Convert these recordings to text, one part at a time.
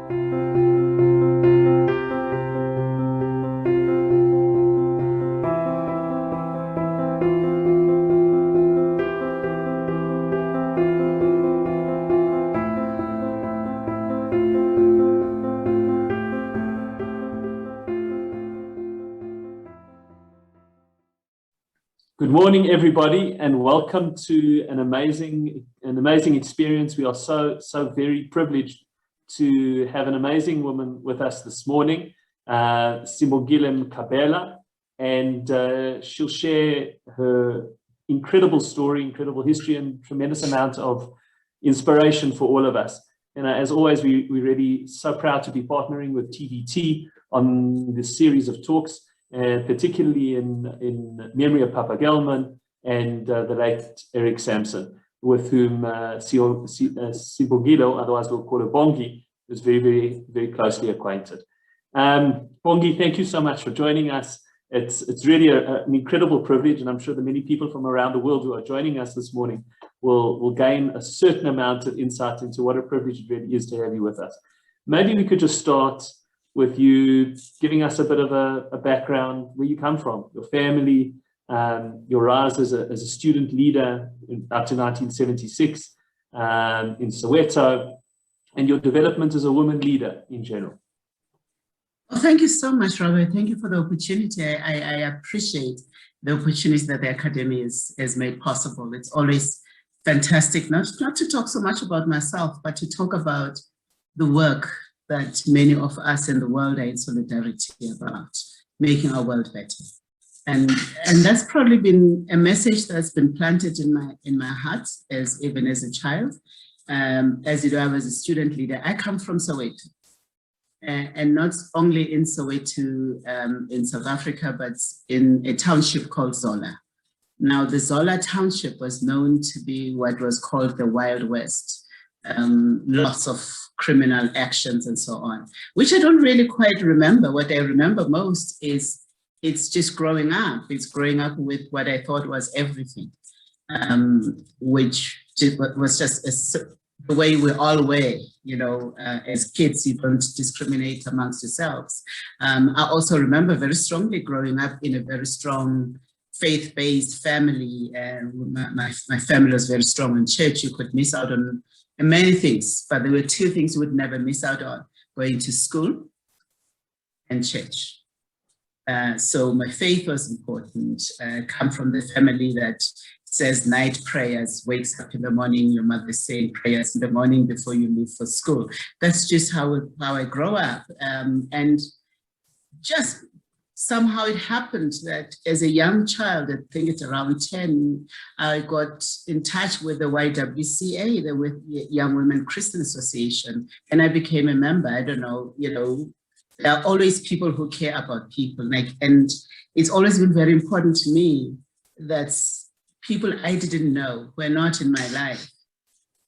Good morning, everybody, and welcome to an amazing experience. We are so very privileged to have an amazing woman with us this morning, Sibongile Mkhabela, and she'll share her incredible story, incredible history, and tremendous amount of inspiration for all of us. And as always, we're really so proud to be partnering with TVT on this series of talks, particularly in memory of Papa Gelman and the late Eric Sampson, with whom Sibongile, otherwise we'll call her Bongi, is very closely acquainted. Bongi, thank you so much for joining us. It's really an incredible privilege, and I'm sure the many people from around the world who are joining us this morning will gain a certain amount of insight into what a privilege it really is to have you with us. Maybe we could just start with you giving us a bit of a background, where you come from, your family, your rise as a student leader up to 1976 in Soweto, and your development as a woman leader in general. Well, thank you so much, Robert. Thank you for the opportunity. I appreciate the opportunities that the Academy has made possible. It's always fantastic, not to talk so much about myself, but to talk about the work that many of us in the world are in solidarity about, making our world better. And that's probably been a message that's been planted in my heart even as a child. As you know, I was a student leader. I come from Soweto, and not only in Soweto in South Africa, but in a township called Zola. Now, the Zola township was known to be what was called the Wild West. Lots of criminal actions and so on, which I don't really quite remember. What I remember most is it's just growing up. It's growing up with what I thought was everything, which was just the way we all were, you know, as kids. You don't discriminate amongst yourselves. I also remember very strongly growing up in a very strong faith-based family. My family was very strong in church. You could miss out on many things, but there were two things you would never miss out on: going to school and church. So my faith was important. I come from the family that says night prayers, wakes up in the morning, your mother saying prayers in the morning before you leave for school. That's just how I grow up. And just somehow it happened that as a young child, I think it's around 10, I got in touch with the YWCA, the Young Women Christian Association, and I became a member. I don't know, you know, there are always people who care about people, and it's always been very important to me that people I didn't know, who were not in my life,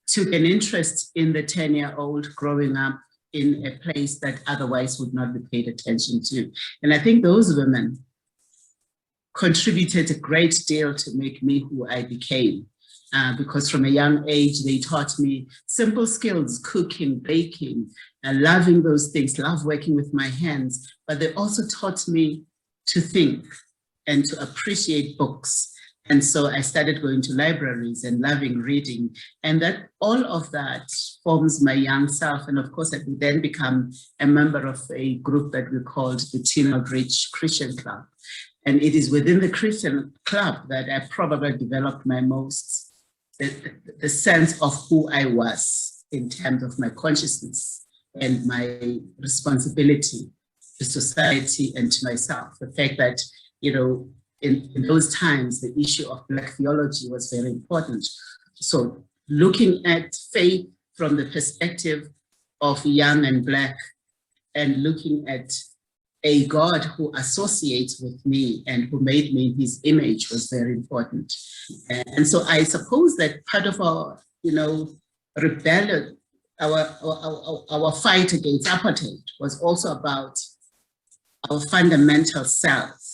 took an interest in the 10-year-old growing up in a place that otherwise would not be paid attention to. And I think those women contributed a great deal to make me who I became, because from a young age, they taught me simple skills: cooking, baking, loving those things, love working with my hands. But they also taught me to think and to appreciate books. And so I started going to libraries and loving reading, and that all of that forms my young self. And of course, I would then become a member of a group that we called the Teen Outreach Christian Club. And it is within the Christian Club that I probably developed my most, the sense of who I was in terms of my consciousness and my responsibility to society and to myself. The fact that, you know, in those times, the issue of Black theology was very important. So looking at faith from the perspective of young and Black, and looking at a God who associates with me and who made me in his image was very important. And so I suppose that part of our, you know, rebellion, our fight against apartheid was also about our fundamental selves.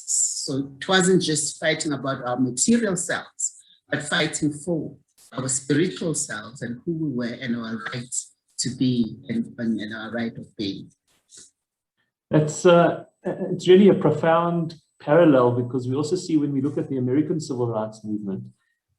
So it wasn't just fighting about our material selves, but fighting for our spiritual selves and who we were and our rights to be and our right of being. It's really a profound parallel, because we also see, when we look at the American civil rights movement,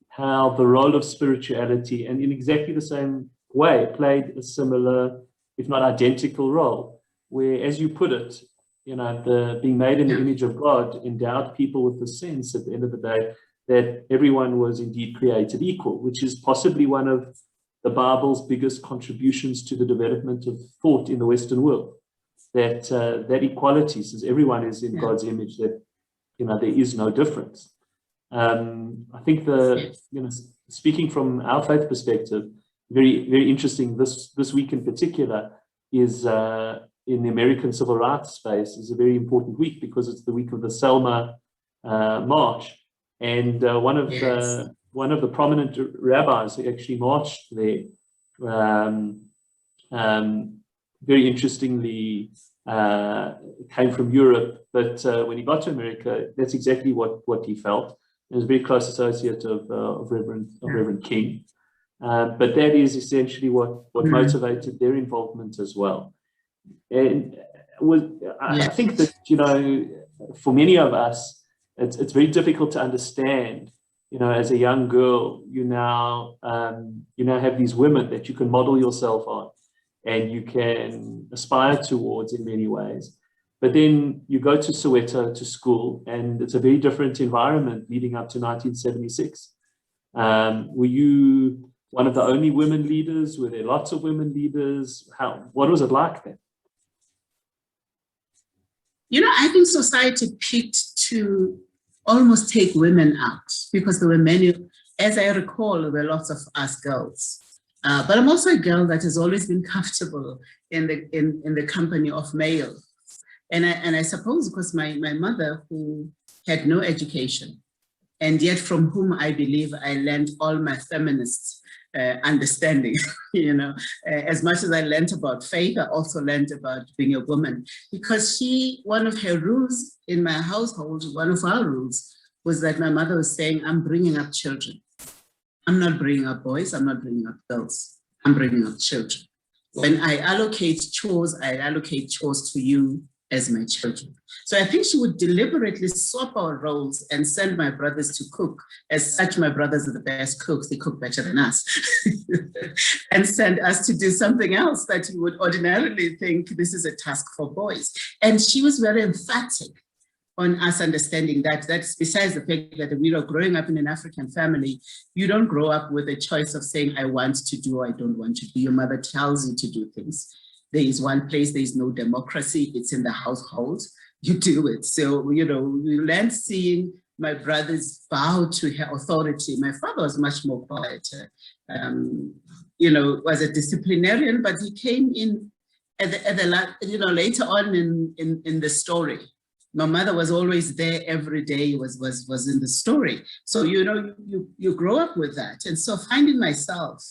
how the role of spirituality, and in exactly the same way, played a similar, if not identical, role, where, as you put it, the being made in the image of God endowed people with the sense at the end of the day that everyone was indeed created equal, which is possibly one of the Bible's biggest contributions to the development of thought in the Western world. That equality, since everyone is in God's image, that there is no difference. I think speaking from our faith perspective, very, very interesting. This week in particular is in the American civil rights space is a very important week, because it's the week of the Selma March, and one of the prominent rabbis who actually marched there, very interestingly, came from Europe, but when he got to America, that's exactly what he felt. He was a very close associate of Reverend King, but that is essentially what motivated their involvement as well. And I think that for many of us, it's very difficult to understand. As a young girl, you now have these women that you can model yourself on, and you can aspire towards in many ways. But then you go to Soweto to school, and it's a very different environment leading up to 1976. Were you one of the only women leaders? Were there lots of women leaders? What was it like then? I think society picked to almost take women out, because there were many, as I recall, there were lots of us girls. But I'm also a girl that has always been comfortable in the company of male. And I suppose because my mother, who had no education, and yet from whom I believe I learned all my feminist understanding, as much as I learned about faith, I also learned about being a woman, because one of her rules in my household, one of our rules, was that my mother was saying, I'm bringing up children. I'm not bringing up boys, I'm not bringing up girls, I'm bringing up children. When I allocate chores to you as my children. So I think she would deliberately swap our roles and send my brothers to cook. As such, my brothers are the best cooks, they cook better than us. And send us to do something else that you would ordinarily think this is a task for boys. And she was very emphatic on us understanding that's besides the fact that we are growing up in an African family, you don't grow up with a choice of saying, I want to do or I don't want to do. Your mother tells you to do things. There is one place, there is no democracy, it's in the household, you do it. So, we learned seeing my brothers bow to her authority. My father was much more quiet, was a disciplinarian, but he came in later on in the story. My mother was always there every day, was in the story. So, you grow up with that. And so finding myself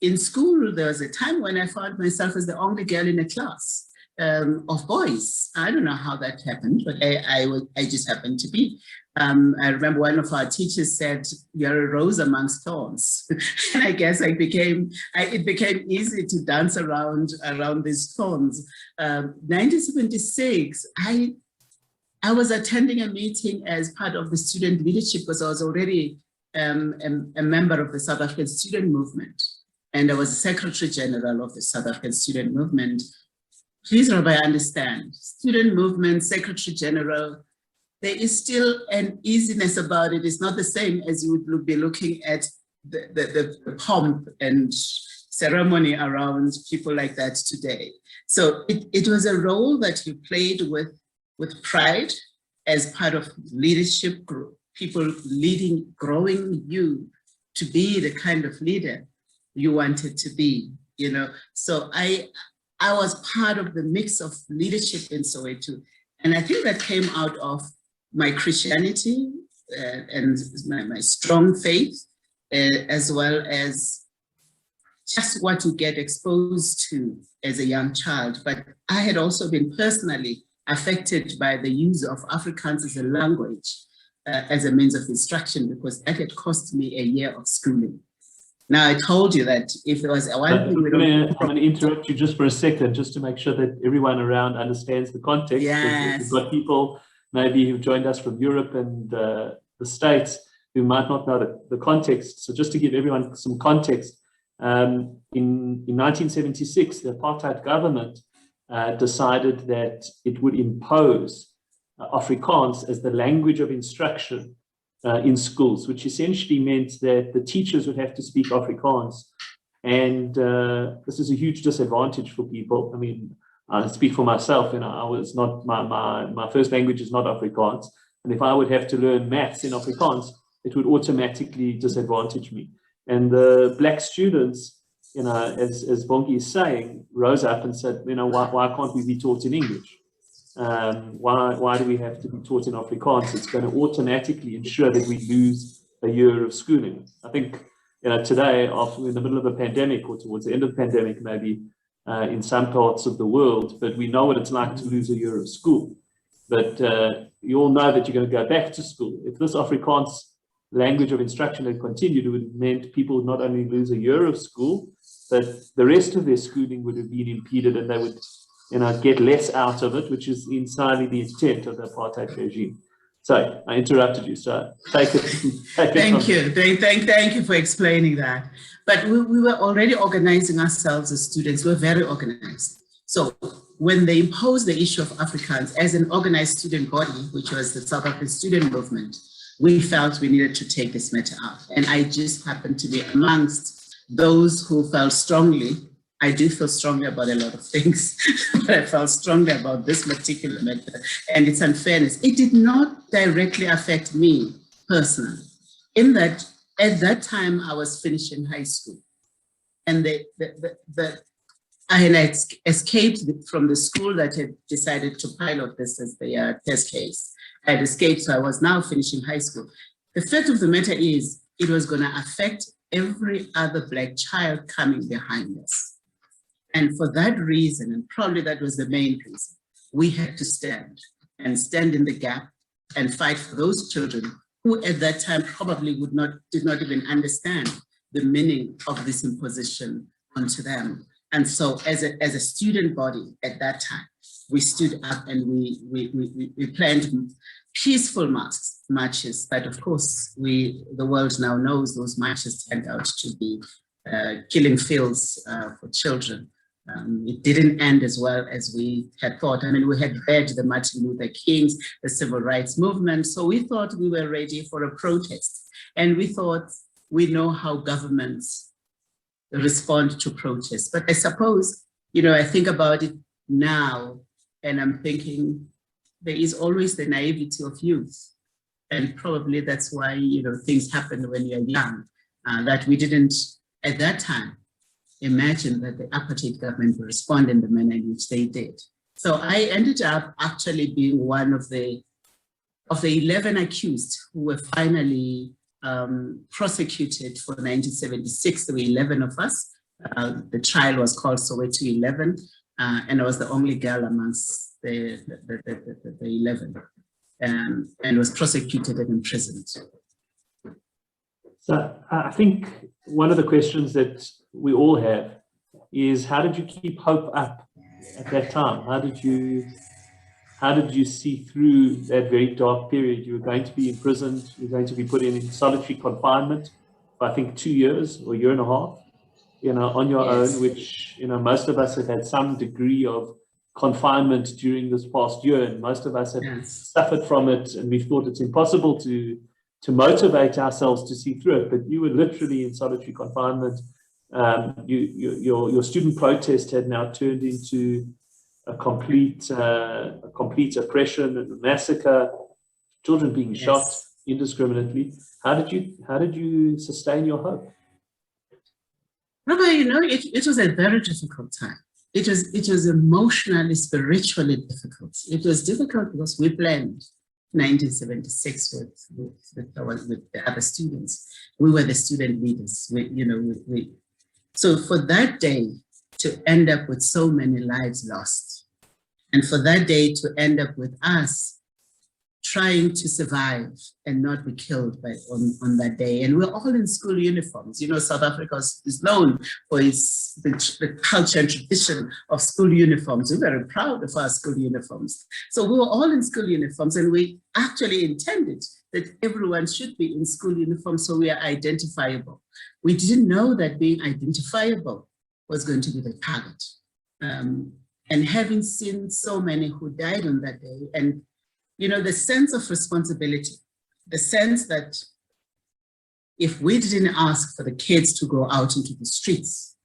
in school, there was a time when I found myself as the only girl in a class of boys. I don't know how that happened, but I just happened to be. I remember one of our teachers said, you're a rose amongst thorns. And I guess it became easy to dance around these thorns. 1976, I was attending a meeting as part of the student leadership, because I was already a member of the South African student movement. And I was the Secretary General of the South African Student Movement. Please, Rabbi, understand, student movement, Secretary General, there is still an easiness about it. It's not the same as you would be looking at the pomp and ceremony around people like that today. So it was a role that you played with pride as part of leadership group, people leading, growing you to be the kind of leader you wanted to be, So I was part of the mix of leadership in Soweto. And I think that came out of my Christianity and my strong faith, as well as just what you get exposed to as a young child. But I had also been personally affected by the use of Afrikaans as a language, as a means of instruction, because that had cost me a year of schooling. Now, I told you that if there was one thing I'm going to interrupt you just for a second, just to make sure that everyone around understands the context. Yes. We've got people maybe who joined us from Europe and the States who might not know the context. So just to give everyone some context, in 1976, the apartheid government decided that it would impose Afrikaans as the language of instruction in schools, which essentially meant that the teachers would have to speak Afrikaans. And this is a huge disadvantage for people. I mean, I speak for myself, and I was not, my first language is not Afrikaans. And if I would have to learn maths in Afrikaans, it would automatically disadvantage me. And the black students, you know, as Bongi is saying, rose up and said, you know, why can't we be taught in English? Why do we have to be taught in Afrikaans? It's going to automatically ensure that we lose a year of schooling. I think, you know, today, after in the middle of a pandemic or towards the end of the pandemic, maybe in some parts of the world, but we know what it's like to lose a year of school. But you all know that you're going to go back to school. If this Afrikaans language of instruction had continued, it would have meant people would not only lose a year of school, but the rest of their schooling would have been impeded, and they would, you know, get less out of it, which is entirely the intent of the apartheid regime. So I interrupted you, so take it. Thank you. Thank you for explaining that. But we were already organizing ourselves as students. We were very organized. So when they imposed the issue of Afrikaans as an organized student body, which was the South African Student Movement, we felt we needed to take this matter up. And I just happened to be amongst those who felt strongly. I do feel strongly about a lot of things, but I felt strongly about this particular matter and its unfairness. It did not directly affect me personally, in that at that time I was finishing high school, and I had escaped from the school that had decided to pilot this as their test case. I had escaped, so I was now finishing high school. The fact of the matter is, it was going to affect every other Black child coming behind us. And for that reason, and probably that was the main reason, we had to stand in the gap and fight for those children who at that time probably did not even understand the meaning of this imposition onto them. And so as a student body at that time, we stood up and we planned peaceful marches, but of course, the world now knows those marches turned out to be killing fields for children. It didn't end as well as we had thought. I mean, we had read the Martin Luther King's, the civil rights movement, so we thought we were ready for a protest. And we thought we know how governments respond to protests. But I suppose, you know, I think about it now, and I'm thinking there is always the naivety of youth. And probably that's why, you know, things happen when you're young, that we didn't, at that time, imagine that the apartheid government would respond in the manner in which they did. So I ended up actually being one of the 11 accused who were finally prosecuted for 1976. There were 11 of us. The trial was called Soweto 11, and I was the only girl amongst the 11, and was prosecuted and imprisoned. So I think one of the questions that we all have is, how did you keep hope up at that time? How did you see through that very dark period? You were going to be imprisoned, you were going to be put in solitary confinement for, I think, 2 years or a year and a half, you know, on your own, which, you know, most of us have had some degree of confinement during this past year, and most of us have suffered from it, and we've thought it's impossible to motivate ourselves to see through it. But you were literally in solitary confinement. Your student protest had now turned into a complete oppression and massacre, children being shot indiscriminately. How did you sustain your hope? Robert, you know, it was a very difficult time. It was emotionally, spiritually difficult. It was difficult because we planned 1976 with the other students. We were the student leaders. So for that day to end up with so many lives lost, and for that day to end up with us trying to survive and not be killed on that day. And we're all in school uniforms. You know, South Africa is known for the culture and tradition of school uniforms. We're very proud of our school uniforms. So we were all in school uniforms, and we actually intended that everyone should be in school uniforms so we are identifiable. We didn't know that being identifiable was going to be the target. And having seen so many who died on that day, and you know, the sense of responsibility, the sense that if we didn't ask for the kids to go out into the streets,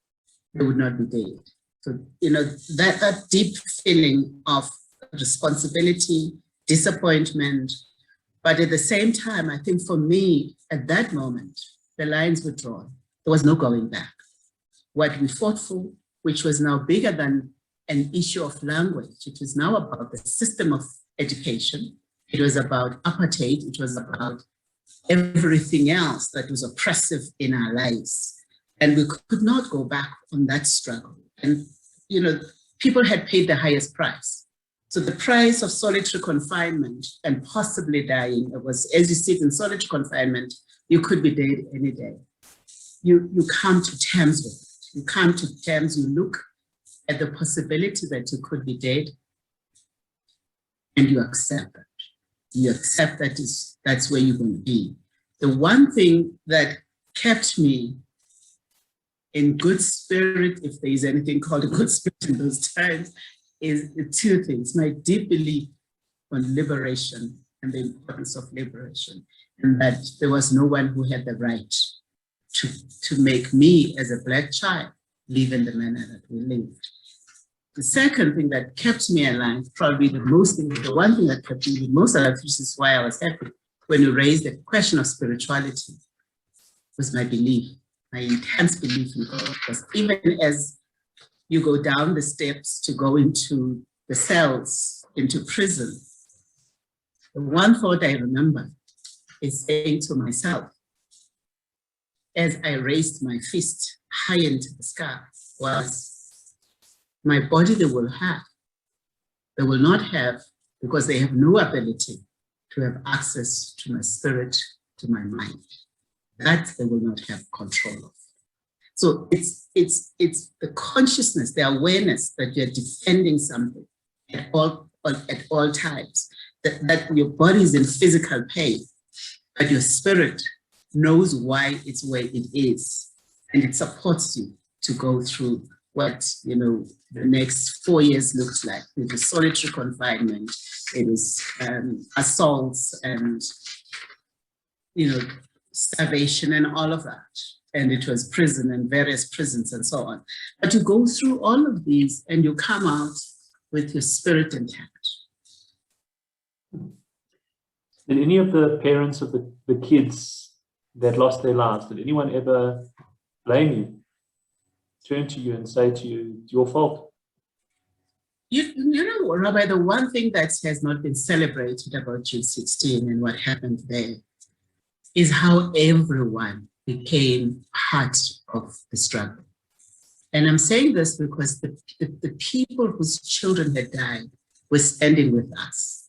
they would not be dead. So, you know, that deep feeling of responsibility, disappointment, but at the same time, I think for me, at that moment, the lines were drawn. There was no going back. What we fought for, which was now bigger than an issue of language, it was now about the system of education. It was about apartheid. It was about everything else that was oppressive in our lives. And we could not go back on that struggle. And, you know, people had paid the highest price. So the price of solitary confinement and possibly dying, it was, as you sit in solitary confinement, you could be dead any day. You come to terms with it. You come to terms, you look at the possibility that you could be dead, and you accept that. You accept that that's where you're going to be. The one thing that kept me in good spirit, if there is anything called a good spirit in those times, is the two things: my deep belief on liberation and the importance of liberation, and that there was no one who had the right to make me as a Black child live in the manner that we lived. The second thing that kept me alive, probably the one thing that kept me the most alive, which is why I was happy when you raised the question of spirituality, was my belief, my intense belief in God. Because even as you go down the steps to go into the cells, into prison, the one thought I remember is saying to myself, as I raised my fist high into the sky, was, my body they will have. They will not have, because they have no ability to have access to my spirit, to my mind. That they will not have control of. So it's the consciousness, the awareness that you're defending something at all times, that your body is in physical pain, but your spirit knows why it's where it is, and it supports you to go through what, you know, the next 4 years looks like. It is solitary confinement, it is assaults and, you know, starvation and all of that. And it was prison and various prisons and so on. But you go through all of these and you come out with your spirit intact. Did any of the parents of the kids that lost their lives, did anyone ever blame you? Turn to you and say to you, it's your fault? You know, Rabbi, the one thing that has not been celebrated about June 16 and what happened there is how everyone became part of the struggle. And I'm saying this because the people whose children had died were standing with us.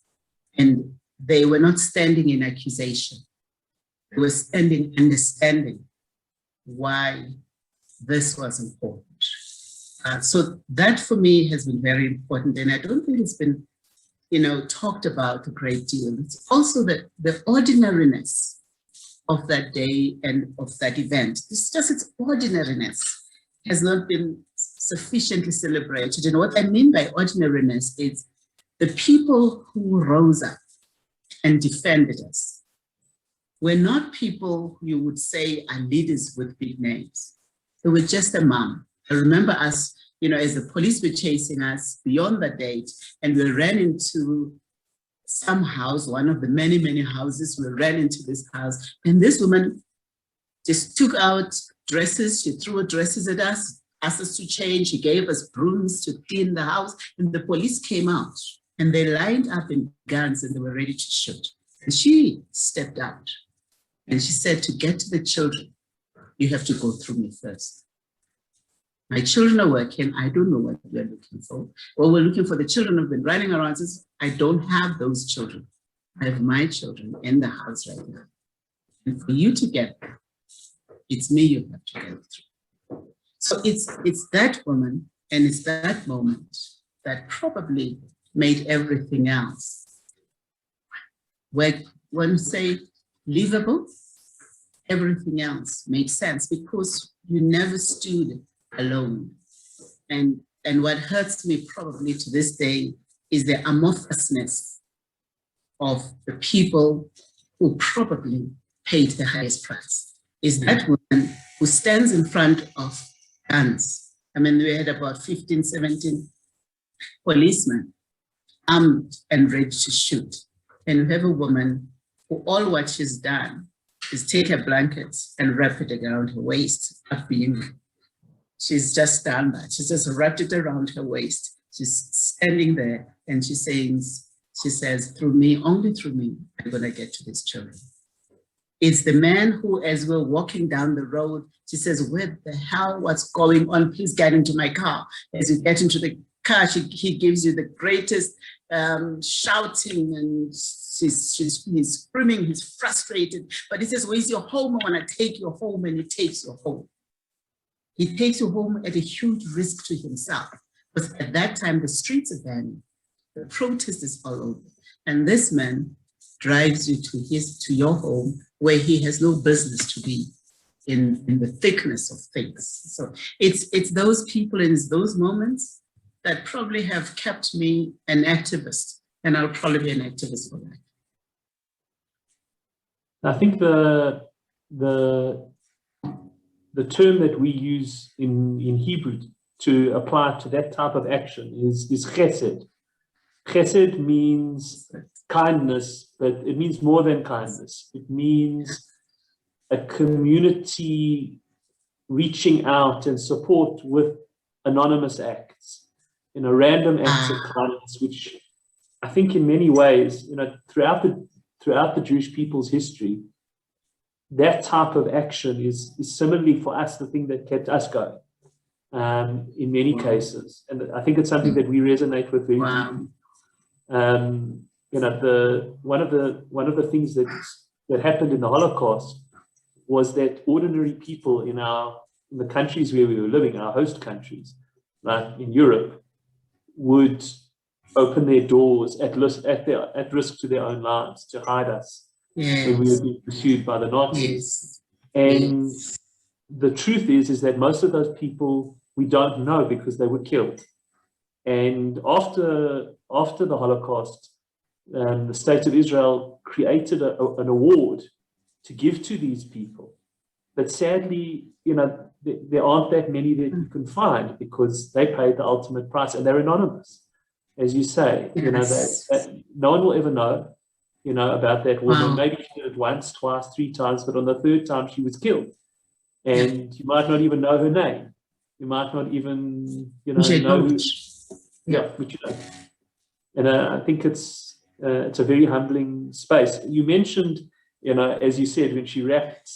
And they were not standing in accusation. They were standing understanding why this was important. So that for me has been very important. And I don't think it's been, you know, talked about a great deal. It's also the ordinariness of that day and of that event. It's just its ordinariness has not been sufficiently celebrated. And what I mean by ordinariness is the people who rose up and defended us were not people who you would say are leaders with big names. They were just a mom. I remember us, you know, as the police were chasing us beyond the date, and we ran into some house, one of the many, many houses. We ran into this house, and this woman just took out dresses. She threw dresses at us, asked us to change. She gave us brooms to clean the house, and the police came out, and they lined up in guns, and they were ready to shoot. And she stepped out, and she said, to get to the children, you have to go through me first. My children are working. I don't know what we're looking for. Well, we're looking for the children who've been running around. Says, I don't have those children. I have my children in the house right now. And for you to get there, it's me you have to get through. So it's that woman and it's that moment that probably made everything else. When you say livable, everything else made sense because you never stood alone. And what hurts me probably to this day is the amorphousness of the people who probably paid the highest price. Is that woman who stands in front of guns. I mean, we had about 15, 17 policemen armed and ready to shoot. And we have a woman who all what she's done is take a blanket and wrap it around her waist. She's just done that. She's just wrapped it around her waist. She's standing there and she says, through me, only through me, I'm gonna get to these children. It's the man who, as we're walking down the road, she says, where the hell, what's going on? Please get into my car. As you get into the car, he gives you the greatest shouting, and he's screaming, he's frustrated. But he says, where's your home? I wanna take you home, and he takes you home. He takes you home at a huge risk to himself. Because at that time, the streets are burning, the protest is all over. And this man drives you to your home where he has no business to be in the thickness of things. So it's those people and it's those moments that probably have kept me an activist, and I'll probably be an activist for life. I think the term that we use in Hebrew to apply to that type of action is chesed. Chesed means kindness, but it means more than kindness. It means a community reaching out and support with anonymous acts, random acts of kindness, which I think in many ways, throughout the Jewish people's history, that type of action is similarly for us the thing that kept us going in many cases. And I think it's something that we resonate with very deeply. One of the things that happened in the Holocaust was that ordinary people in the countries where we were living, our host countries, like in Europe, would open their doors at risk to their own lives to hide us when we were being pursued by the Nazis. And the truth is that most of those people we don't know because they were killed. And after the Holocaust, the State of Israel created an award to give to these people. But sadly, there aren't that many that you can find because they paid the ultimate price and they're anonymous. As you say, no one will ever know, about that woman. Maybe she did it once, twice, 3 times, but on the 3rd time she was killed. And you might not even know her name. You might not even, know who. Which you know. And I think it's a very humbling space. You mentioned, as you said, when she rapped,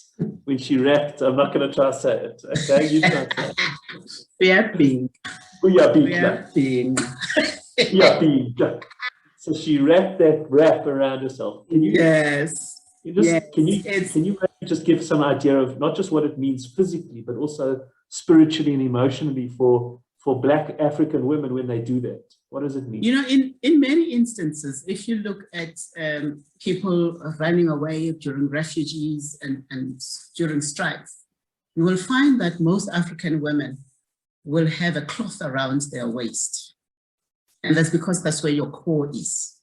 I'm not going to try to say it. Okay, you try to say it. So she wrapped that wrap around herself. Can you? Can you just give some idea of not just what it means physically, but also spiritually and emotionally for Black African women when they do that? What does it mean? In many instances, if you look at people running away during refugees and during strikes, you will find that most African women will have a cloth around their waist. And that's because that's where your core is.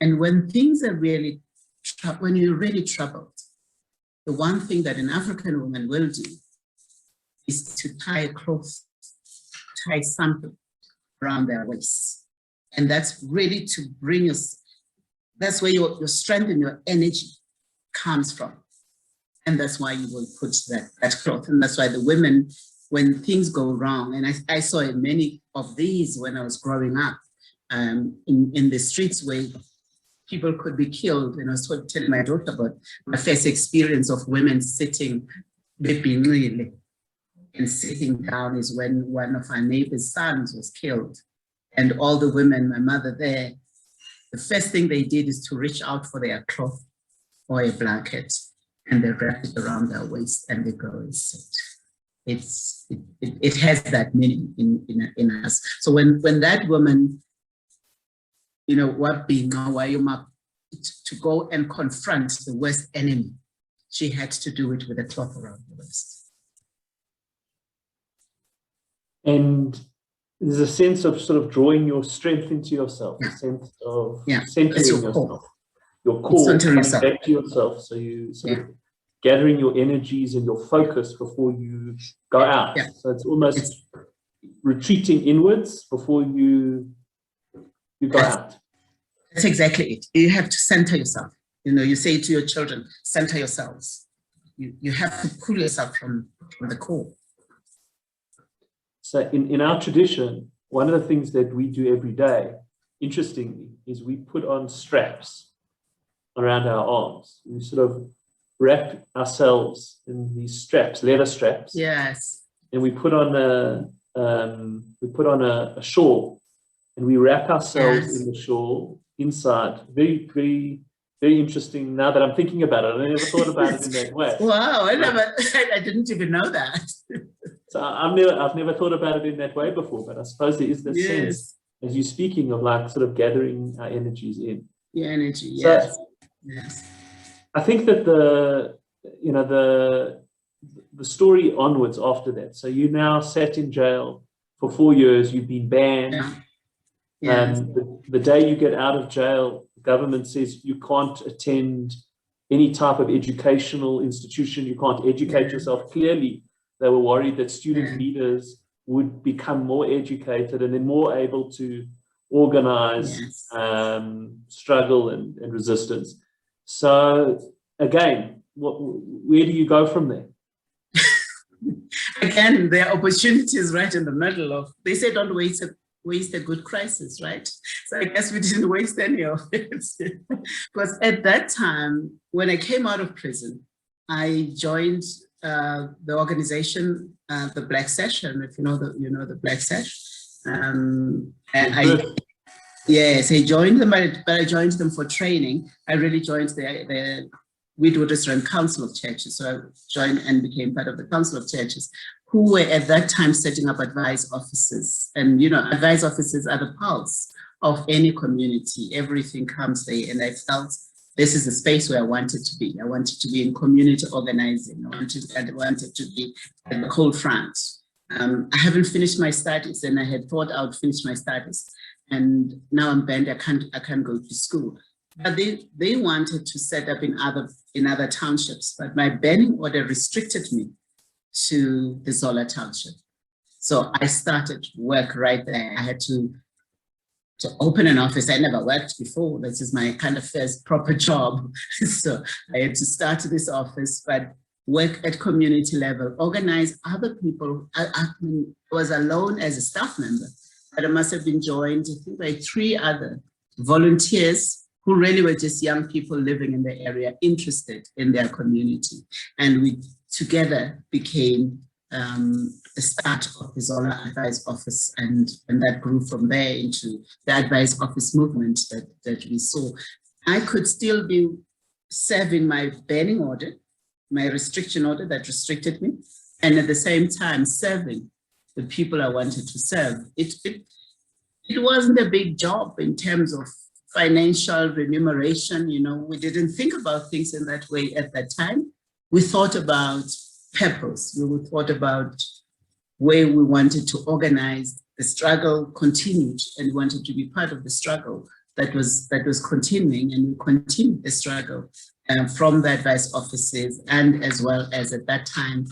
And when things are really, when you're really troubled, the one thing that an African woman will do is to tie a cloth, tie something around their waist. And that's really to bring us, that's where your strength and your energy comes from. And that's why you will put that cloth. And that's why the women, when things go wrong, and I saw many of these when I was growing up in the streets where people could be killed. And I was telling my daughter about my first experience of women sitting, and sitting down is when one of our neighbor's sons was killed. And all the women, my mother there, the first thing they did is to reach out for their cloth or a blanket, and they wrap it around their waist and they go and sit. It has that meaning in us. So when that woman, you know, what being to go and confront the worst enemy, she had to do it with a cloth around the waist. And there's a sense of sort of drawing your strength into yourself, a sense of centering yourself. Your core, coming back to yourself. So you sort of gathering your energies and your focus before you go out. So it's almost retreating inwards before you go out. That's exactly it. You have to center yourself. You know, you say to your children, center yourselves. You have to pull yourself from the core. So in our tradition, one of the things that we do every day, interestingly, is we put on straps around our arms. We sort of wrap ourselves in these straps, leather straps. Yes. And we put on a shawl, and we wrap ourselves in the shawl inside. Very, very, very interesting. Now that I'm thinking about it, I never thought about it in that way. Wow, I didn't even know that. So I've never thought about it in that way before, but I suppose there is this sense, as you're speaking, of like sort of gathering our energies in. The energy, yes. So, I think that the story onwards after that. So you now sat in jail for 4 years. You've been banned. The day you get out of jail, the government says you can't attend any type of educational institution. You can't educate yourself. Clearly, they were worried that student leaders would become more educated and then more able to organize struggle and resistance. So again, where do you go from there? Again, there are opportunities right in the middle of, they say don't waste a good crisis, right? So I guess we didn't waste any of it. Because at that time, when I came out of prison, I joined the organization, the Black Session, if you know the Black Session. I joined them, but I joined them for training. I really joined the Witwatersrand Council of Churches. So I joined and became part of the Council of Churches, who were at that time setting up advice offices. And, advice offices are the pulse of any community. Everything comes there. And I felt this is a space where I wanted to be. I wanted to be in community organizing. I wanted to be at the cold front. I haven't finished my studies, and I had thought I would finish my studies. And now I'm banned. I can't go to school. But they wanted to set up in other townships, but my banning order restricted me to the Zola township. So I started work right there. I had to open an office. I never worked before. This is my kind of first proper job. So I had to start this office, but work at community level, organize other people. I was alone as a staff member, but I must have been joined, I think, by 3 other volunteers who really were just young people living in the area, interested in their community. And we together became the start of the Zola Advice Office, and that grew from there into the Advice Office movement that we saw. I could still be serving my banning order, my restriction order that restricted me, and at the same time serving the people I wanted to serve. It wasn't a big job in terms of financial remuneration. We didn't think about things in that way at that time. We thought about purpose. We thought about where we wanted to organize. The struggle continued, and we wanted to be part of the struggle that was continuing, and we continued the struggle from the advice offices, and as well as at that time,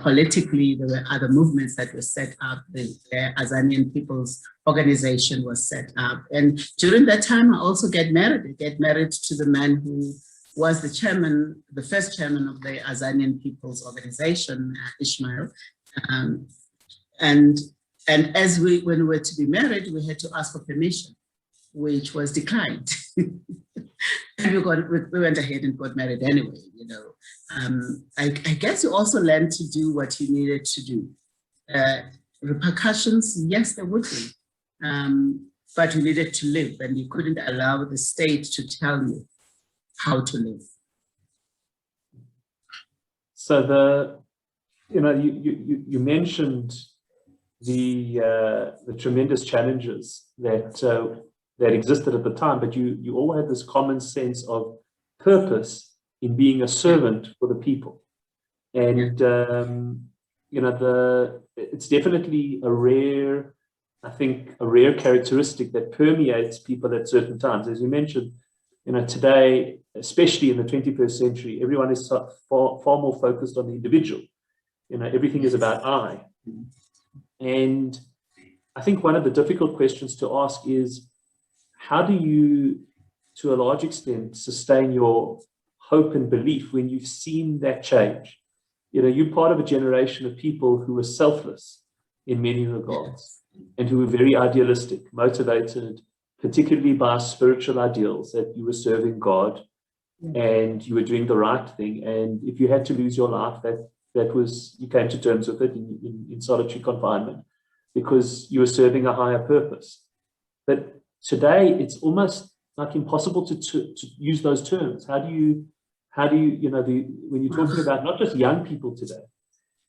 politically, there were other movements that were set up. The Azanian People's Organization was set up. And during that time, I also get married. I get married to the man who was the first chairman of the Azanian People's Organization, Ishmael. And when we were to be married, we had to ask for permission, which was declined. And we went ahead and got married anyway. I guess you also learned to do what you needed to do. Repercussions, yes, there would be. but you needed to live, and you couldn't allow the state to tell you how to live. So you mentioned the tremendous challenges that existed at the time, but you all had this common sense of purpose in being a servant for the people. And it's definitely a rare characteristic that permeates people at certain times. As you mentioned, today, especially in the 21st century, everyone is far more focused on the individual. Everything is about I. And I think one of the difficult questions to ask is, how do you, to a large extent, sustain your hope and belief when you've seen that change? You're part of a generation of people who were selfless in many regards and who were very idealistic, motivated, particularly by spiritual ideals, that you were serving God and you were doing the right thing. And if you had to lose your life, you came to terms with it in solitary confinement because you were serving a higher purpose. But today, it's almost like impossible to use those terms. How do you, when you're talking about not just young people today,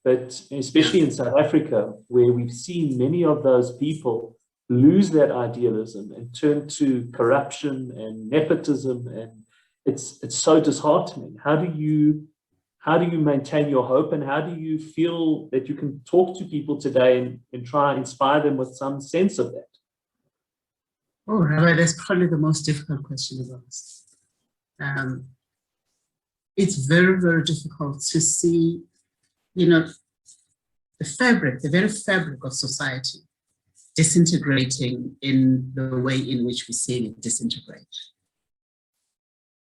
but especially in South Africa, where we've seen many of those people lose that idealism and turn to corruption and nepotism, and it's so disheartening. How do you maintain your hope, and how do you feel that you can talk to people today and try and inspire them with some sense of that? Oh, Rabbi, that's probably the most difficult question you've asked. It's very, very difficult to see, the very fabric of society disintegrating in the way in which we see it disintegrate.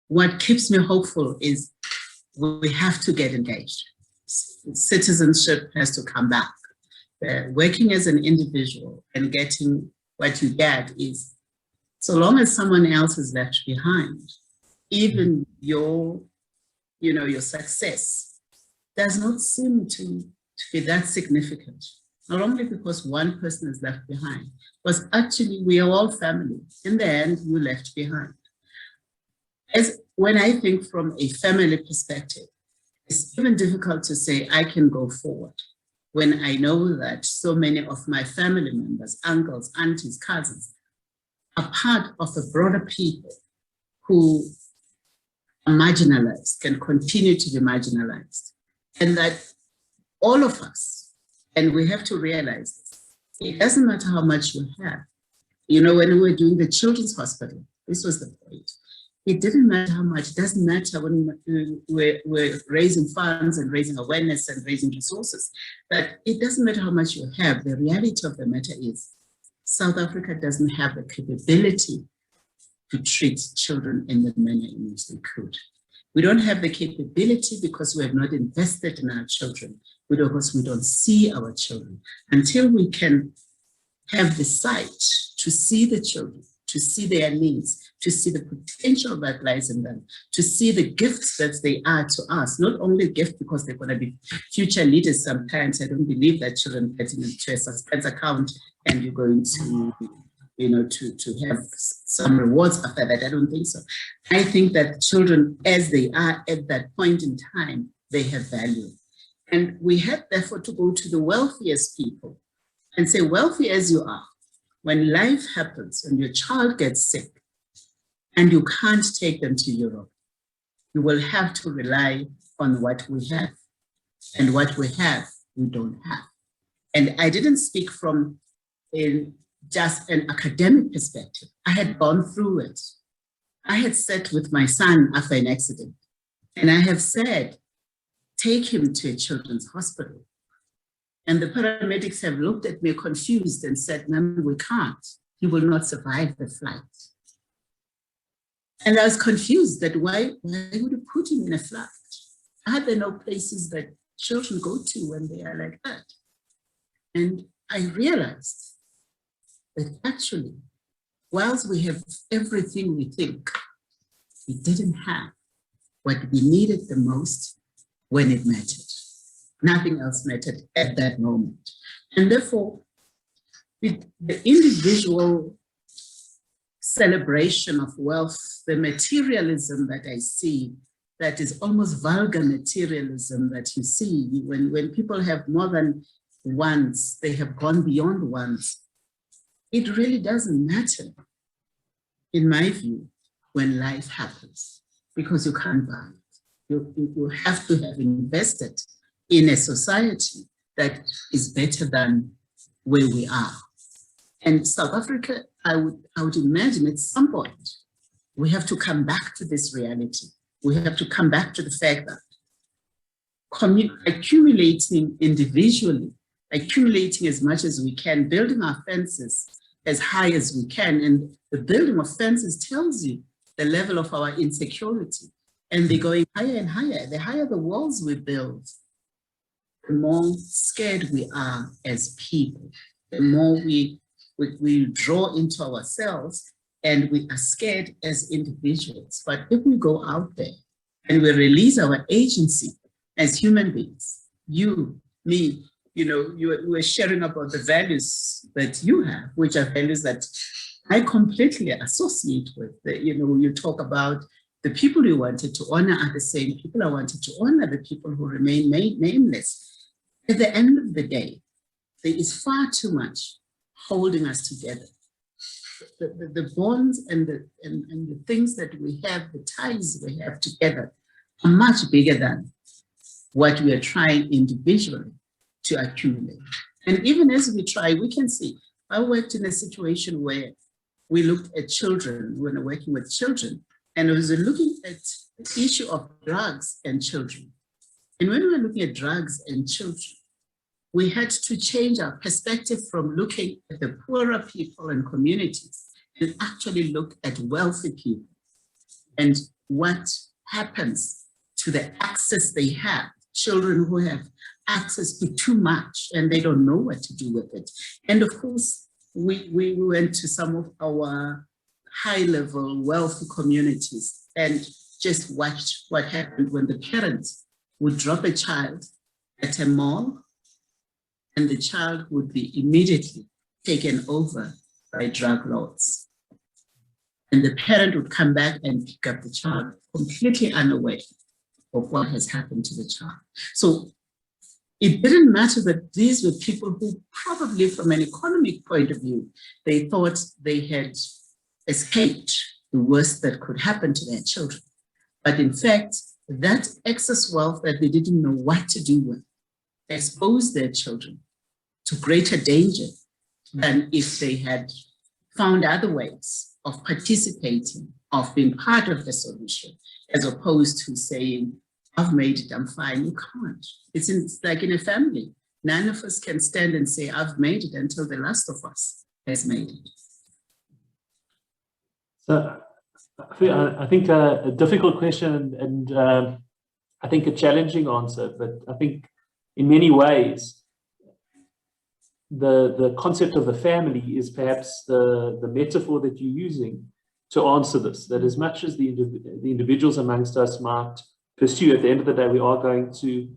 What keeps me hopeful is we have to get engaged. Citizenship has to come back. Working as an individual and getting what you get is, so long as someone else is left behind, even your success does not seem to be that significant. Not only because one person is left behind, but actually we are all family. In the end, you left behind. When I think from a family perspective, it's even difficult to say I can go forward when I know that so many of my family members, uncles, aunties, cousins, are part of a broader people who are marginalized and continue to be marginalized. And that all of us, and we have to realize this, it doesn't matter how much you have. When we were doing the children's hospital, this was the point. It didn't matter how much. It doesn't matter when we're raising funds and raising awareness and raising resources. But it doesn't matter how much you have. The reality of the matter is South Africa doesn't have the capability to treat children in the manner in which they could. We don't have the capability because we have not invested in our children, because we don't see our children. Until we can have the sight to see the children, to see their needs, to see the potential that lies in them, to see the gifts that they are to us, not only gift because they're going to be future leaders sometimes. I don't believe that children getting into a suspense account and you're going to, to have some rewards after that. I don't think so. I think that children, as they are at that point in time, they have value. And we have therefore to go to the wealthiest people and say, wealthy as you are, when life happens and your child gets sick and you can't take them to Europe, you will have to rely on what we have. And what we have, we don't have. And I didn't speak from just an academic perspective. I had gone through it. I had sat with my son after an accident, and I have said, take him to a children's hospital. And the paramedics have looked at me confused and said, "Ma'am, we can't. He will not survive the flight." And I was confused that why would you put him in a flight? Are there no places that children go to when they are like that? And I realized that actually, whilst we have everything we think, we didn't have what we needed the most when it mattered. Nothing else mattered at that moment. And therefore, the individual celebration of wealth, the materialism that I see, that is almost vulgar materialism that you see. When people have more than wants, they have gone beyond wants. It really doesn't matter, in my view, when life happens, because you can't buy it. You have to have invested in a society that is better than where we are. And South Africa, I would imagine at some point, we have to come back to this reality. We have to come back to the fact that accumulating individually, accumulating as much as we can, building our fences as high as we can. And the building of fences tells you the level of our insecurity. And they're going higher and higher. The higher the walls we build, the more scared we are as people, the more we draw into ourselves, and we are scared as individuals. But if we go out there and we release our agency as human beings, you, me, you were sharing about the values that you have, which are values that I completely associate with. You talk about the people you wanted to honor are the same people I wanted to honor, the people who remain nameless. At the end of the day, there is far too much holding us together. The bonds and the things that we have, the ties we have together are much bigger than what we are trying individually to accumulate. And even as we try, we can see, I worked in a situation where we looked at children, when we're working with children, and I was looking at the issue of drugs and children. And when we were looking at drugs and children, we had to change our perspective from looking at the poorer people and communities and actually look at wealthy people and what happens to the access they have. Children who have access to too much and they don't know what to do with it. And of course, we went to some of our high-level wealthy communities and just watched what happened when the parents would drop a child at a mall and the child would be immediately taken over by drug lords. And the parent would come back and pick up the child completely unaware of what has happened to the child. So it didn't matter that these were people who probably from an economic point of view, they thought they had escaped the worst that could happen to their children. But in fact, that excess wealth that they didn't know what to do with exposed their children to greater danger than if they had found other ways of participating, of being part of the solution, as opposed to saying, I've made it, I'm fine. You can't. It's like in a family. None of us can stand and say, I've made it until the last of us has made it. So I think a difficult question and I think a challenging answer, but I think in many ways, the concept of the family is perhaps the metaphor that you're using to answer this, that as much as the individuals amongst us might pursue, at the end of the day, we are going to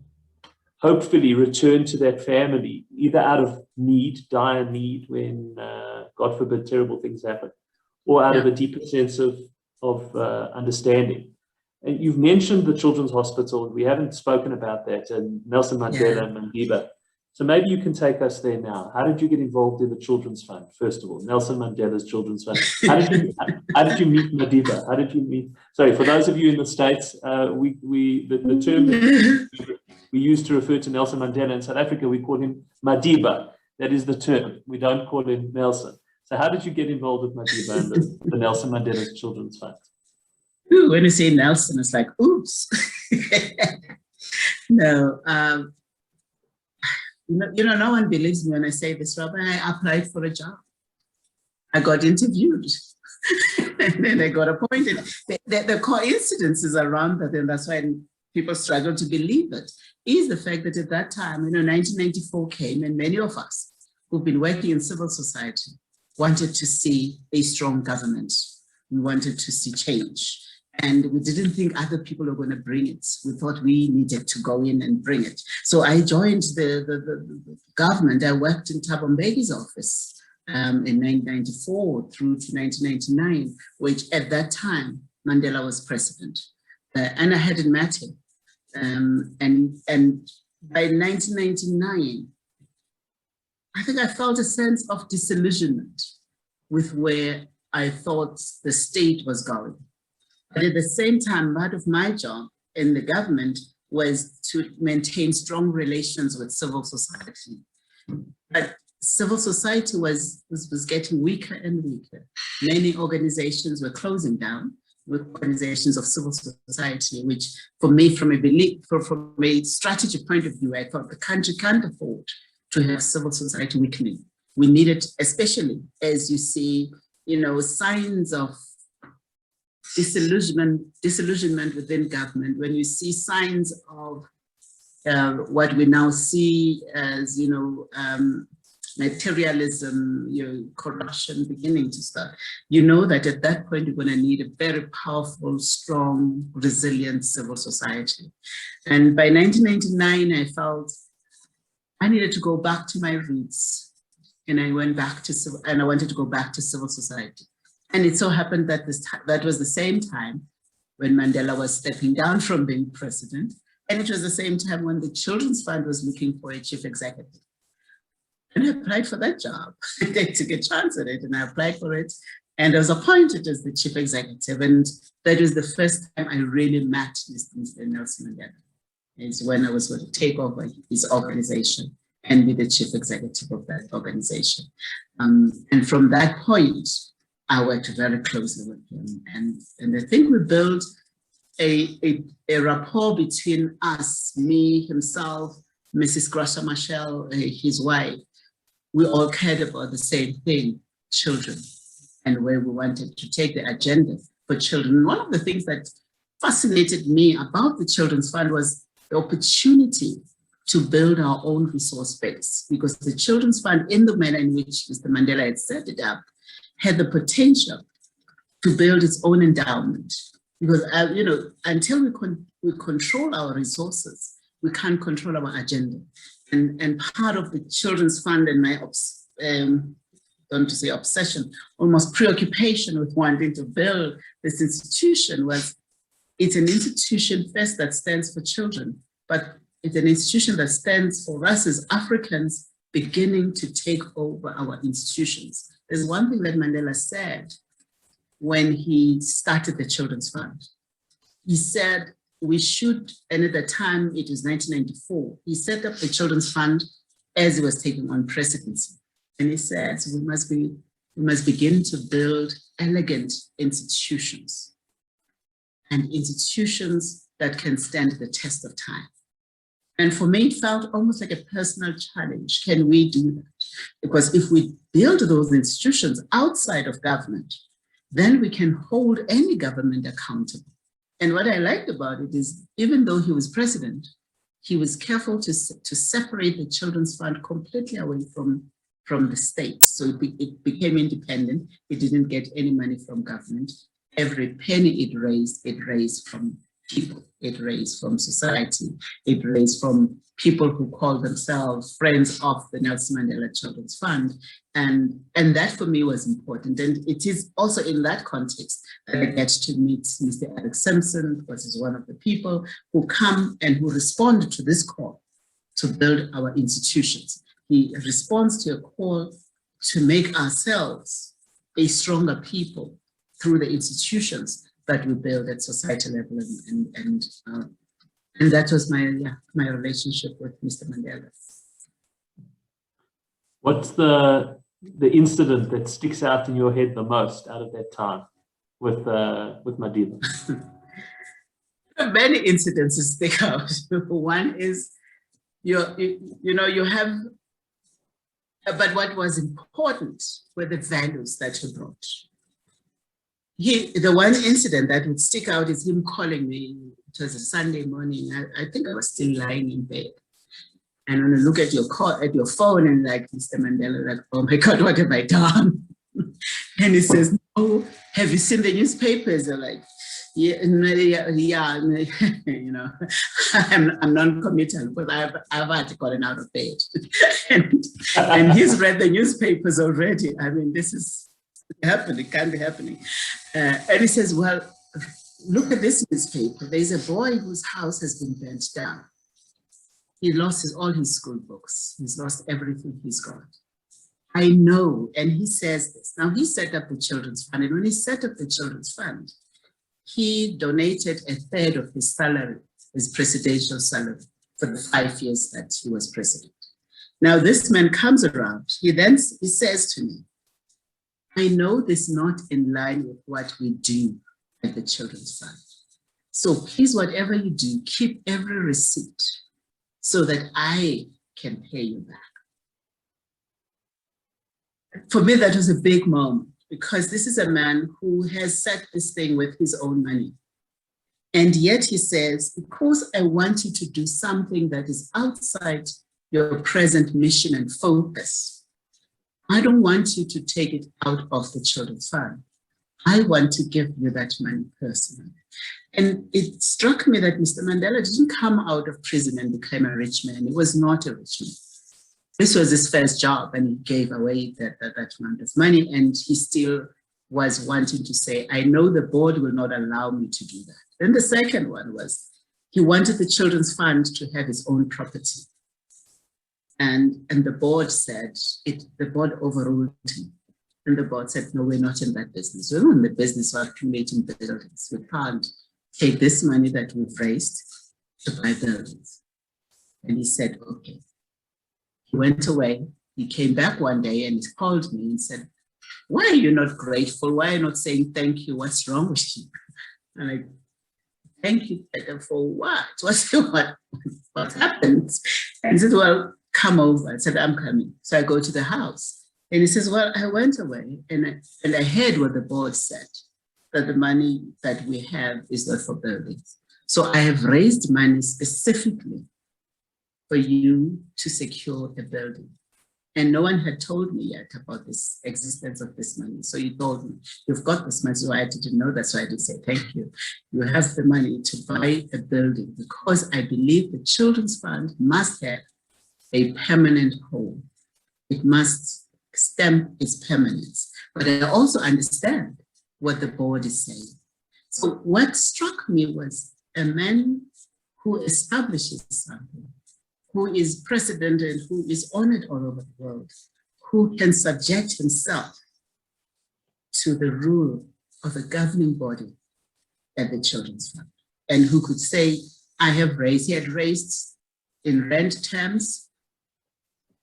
hopefully return to that family, either out of need, dire need, when, God forbid, terrible things happen, or out of a deeper sense of understanding. And you've mentioned the Children's Hospital. We haven't spoken about that, and Nelson Mandela and Madiba. So maybe you can take us there now. How did you get involved in the Children's Fund? First of all, Nelson Mandela's Children's Fund. How did you meet Madiba? How did you meet? Sorry, for those of you in the States, the term that we use to refer to Nelson Mandela in South Africa, we call him Madiba. That is the term. We don't call him Nelson. So how did you get involved with Madiba and the Nelson Mandela's Children's Fund? Ooh, when you say Nelson, it's like, oops. No. No one believes me when I say this, Robert. I applied for a job. I got interviewed. And then I got appointed. The coincidences around that, and that's why people struggle to believe it, is the fact that at that time, 1994 came, and many of us who've been working in civil society wanted to see a strong government. We wanted to see change. And we didn't think other people were going to bring it. We thought we needed to go in and bring it. So I joined the government. I worked in Thabo Mbeki's office in 1994 through to 1999, which at that time, Mandela was president. And I hadn't met him. And by 1999, I think I felt a sense of disillusionment with where I thought the state was going. But at the same time, part of my job in the government was to maintain strong relations with civil society. But civil society was getting weaker and weaker. Many organizations were closing down, with organizations of civil society, which for me, from a strategy point of view, I thought the country can't afford to have civil society weakening. We need it, especially as you see, signs of disillusionment within government, when you see signs of what we now see as, materialism, corruption beginning to start, that at that point you're going to need a very powerful, strong, resilient civil society. And by 1999, I felt I needed to go back to my roots, and I went back to I wanted to go back to civil society. And it so happened that that was the same time when Mandela was stepping down from being president, and it was the same time when the Children's Fund was looking for a chief executive. And I applied for that job. I took a chance at it and I applied for it. And I was appointed as the chief executive. And that was the first time I really met Mr. Nelson Mandela. It's when I was going to take over his organization and be the chief executive of that organization. And from that point, I worked very closely with him. And I think we built a rapport between us, me, himself, Mrs. Grasha Machel, his wife. We all cared about the same thing, children, and where we wanted to take the agenda for children. One of the things that fascinated me about the Children's Fund was the opportunity to build our own resource base, because the Children's Fund, in the manner in which Mr. Mandela had set it up, had the potential to build its own endowment. Because, until we control our resources, we can't control our agenda. And part of the Children's Fund and my, don't to say obsession, almost preoccupation with wanting to build this institution was, it's an institution first that stands for children, but it's an institution that stands for us as Africans beginning to take over our institutions. There's one thing that Mandela said when he started the Children's Fund. He said, we should, and at the time it was 1994, he set up the Children's Fund as he was taking on presidency. And he said, we must begin to build elegant institutions, and institutions that can stand the test of time. And for me, it felt almost like a personal challenge. Can we do that? Because if we build those institutions outside of government, then we can hold any government accountable. And what I liked about it is, even though he was president, he was careful to separate the Children's Fund completely away from the state. So it became independent. It didn't get any money from government. Every penny it raised from people. It raised from society. It raised from people who call themselves friends of the Nelson Mandela Children's Fund. And that for me was important. And it is also in that context that I get to meet Mr. Alex Simpson, because he's one of the people who come and who respond to this call to build our institutions. He responds to a call to make ourselves a stronger people through the institutions that we build at society level. And that was my relationship with Mr. Mandela. What's the incident that sticks out in your head the most out of that time with Madiba? Many incidents stick out. One is you have, but what was important were the values that he brought. The one incident that would stick out is him calling me. It was a Sunday morning. I think I was still lying in bed. And when I look at your phone and like, Mr. Mandela, like, oh my God, what have I done? And he says, oh, have you seen the newspapers? I'm like, Yeah, you know, I'm non-committal because I've already gotten out of bed, and he's read the newspapers already. I mean, this is happening, can't be happening. And he says, well, look at this newspaper. There's a boy whose house has been burnt down. He lost all his school books. He's lost everything he's got. I know, and he says this. Now, he set up the Children's Fund, and when he set up the Children's Fund, he donated a third of his salary, his presidential salary, for the 5 years that he was president. Now, this man comes around. He says to me, I know this is not in line with what we do at the Children's Fund. So please, whatever you do, keep every receipt so that I can pay you back. For me, that was a big moment, because this is a man who has set this thing with his own money. And yet he says, because I want you to do something that is outside your present mission and focus, I don't want you to take it out of the Children's Fund. I want to give you that money personally. And it struck me that Mr. Mandela didn't come out of prison and become a rich man. He was not a rich man. This was his first job, and he gave away that amount of money, and he still was wanting to say, I know the board will not allow me to do that. Then the second one was, he wanted the Children's Fund to have its own property. And the board said, the board overruled him. And the board said, no, we're not in that business. We're in the business of accumulating buildings. We can't take this money that we've raised to buy buildings. And he said, okay. He went away. He came back one day and he called me and said, why are you not grateful? Why are you not saying thank you? What's wrong with you? I'm like, thank you for what? What happened? And he said, well, come over. I said, I'm coming. So I go to the house. And he says, well, I went away and I heard what the board said, that the money that we have is not for buildings. So I have raised money specifically for you to secure a building. And no one had told me yet about this existence of this money. So he told me, you've got this money. So I didn't know that. So I did say, thank you. You have the money to buy a building, because I believe the Children's Fund must have a permanent home. It must stamp its permanence. But I also understand what the board is saying. So what struck me was a man who establishes something, who is president and who is honored all over the world, who can subject himself to the rule of a governing body at the Children's Fund, and who could say, I have raised, he had raised in rent terms,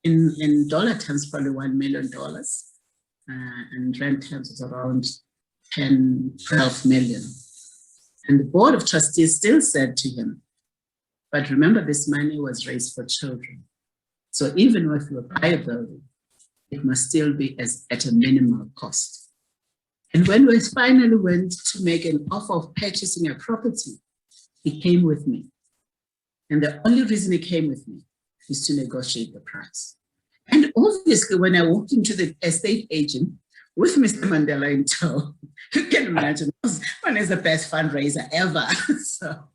in dollar terms, probably $1 million, and rent terms was around 10, 12 million. And the Board of Trustees still said to him, but remember, this money was raised for children. So even if you buy a building, it must still be at a minimal cost. And when we finally went to make an offer of purchasing a property, he came with me. And the only reason he came with me is to negotiate the price. And obviously, when I walked into the estate agent with Mr. Mandela in tow, you can imagine, one is the best fundraiser ever. So,